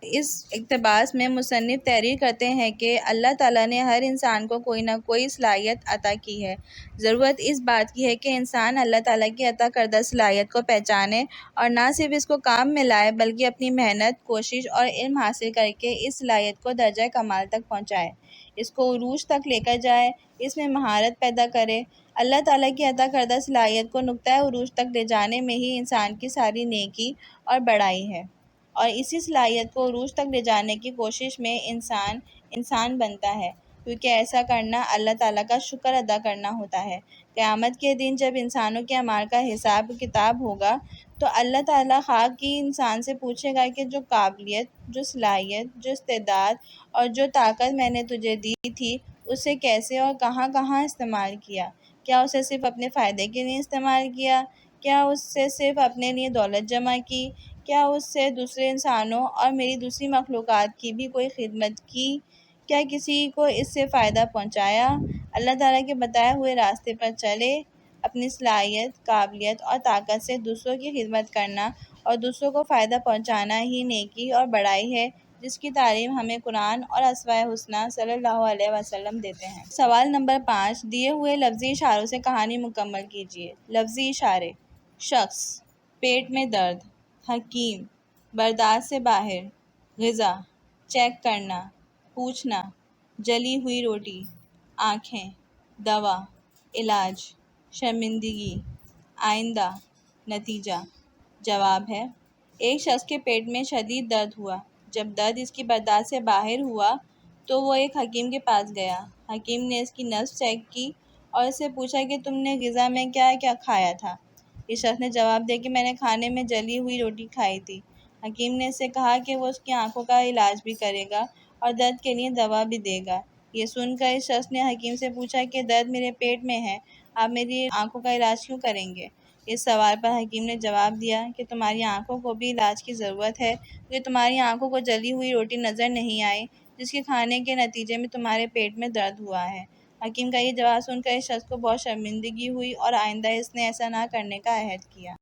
اس اقتباس میں مصنف تحریر کرتے ہیں کہ اللہ تعالیٰ نے ہر انسان کو کوئی نہ کوئی صلاحیت عطا کی ہے۔ ضرورت اس بات کی ہے کہ انسان اللہ تعالیٰ کی عطا کردہ صلاحیت کو پہچانے اور نہ صرف اس کو کام میں لائے بلکہ اپنی محنت، کوشش اور علم حاصل کر کے اس صلاحیت کو درجہ کمال تک پہنچائے، اس کو عروج تک لے کر جائے، اس میں مہارت پیدا کرے۔ اللہ تعالیٰ کی عطا کردہ صلاحیت کو نقطۂ عروج تک لے جانے میں ہی انسان کی ساری نیکی اور بڑائی ہے، اور اسی صلاحیت کو عروج تک لے جانے کی کوشش میں انسان بنتا ہے، کیونکہ ایسا کرنا اللہ تعالیٰ کا شکر ادا کرنا ہوتا ہے۔ قیامت کے دن جب انسانوں کے اعمال کا حساب کتاب ہوگا تو اللہ تعالیٰ خاک کی انسان سے پوچھے گا کہ جو قابلیت، جو صلاحیت، جو استعداد اور جو طاقت میں نے تجھے دی تھی اسے کیسے اور کہاں کہاں استعمال کیا؟ کیا اسے صرف اپنے فائدے کے لیے استعمال کیا؟ کیا اس سے صرف اپنے لیے دولت جمع کی؟ کیا اس سے دوسرے انسانوں اور میری دوسری مخلوقات کی بھی کوئی خدمت کی؟ کیا کسی کو اس سے فائدہ پہنچایا؟ اللہ تعالیٰ کے بتائے ہوئے راستے پر چلے۔ اپنی صلاحیت، قابلیت اور طاقت سے دوسروں کی خدمت کرنا اور دوسروں کو فائدہ پہنچانا ہی نیکی اور بڑائی ہے، جس کی تعلیم ہمیں قرآن اور اسوہ حسنہ صلی اللہ علیہ وسلم دیتے ہیں۔ سوال نمبر 5، دیے ہوئے لفظی اشاروں سے کہانی مکمل کیجیے۔ لفظی اشارے: شخص، پیٹ میں درد، حکیم، برداشت سے باہر، غذا، چیک کرنا، پوچھنا، جلی ہوئی روٹی، آنکھیں، دوا، علاج، شرمندگی، آئندہ، نتیجہ۔ جواب ہے: ایک شخص کے پیٹ میں شدید درد ہوا۔ جب درد اس کی برداشت سے باہر ہوا تو وہ ایک حکیم کے پاس گیا۔ حکیم نے اس کی نبض چیک کی اور اس سے پوچھا کہ تم نے غذا میں کیا کیا کھایا تھا؟ اس شخص نے جواب دیا کہ میں نے کھانے میں جلی ہوئی روٹی کھائی تھی۔ حکیم نے اس سے کہا کہ وہ اس کی آنکھوں کا علاج بھی کرے گا اور درد کے لیے دوا بھی دے گا۔ یہ سن کر اس شخص نے حکیم سے پوچھا کہ درد میرے پیٹ میں ہے، آپ میری آنکھوں کا علاج کیوں کریں گے؟ اس سوال پر حکیم نے جواب دیا کہ تمہاری آنکھوں کو بھی علاج کی ضرورت ہے، کیونکہ تمہاری آنکھوں کو جلی ہوئی روٹی نظر نہیں آئی جس کے کھانے کے نتیجے میں تمہارے پیٹ میں درد ہوا ہے۔ حکیم کا یہ جواب سن کر اس شخص کو بہت شرمندگی ہوئی اور آئندہ اس نے ایسا نہ کرنے کا عہد کیا۔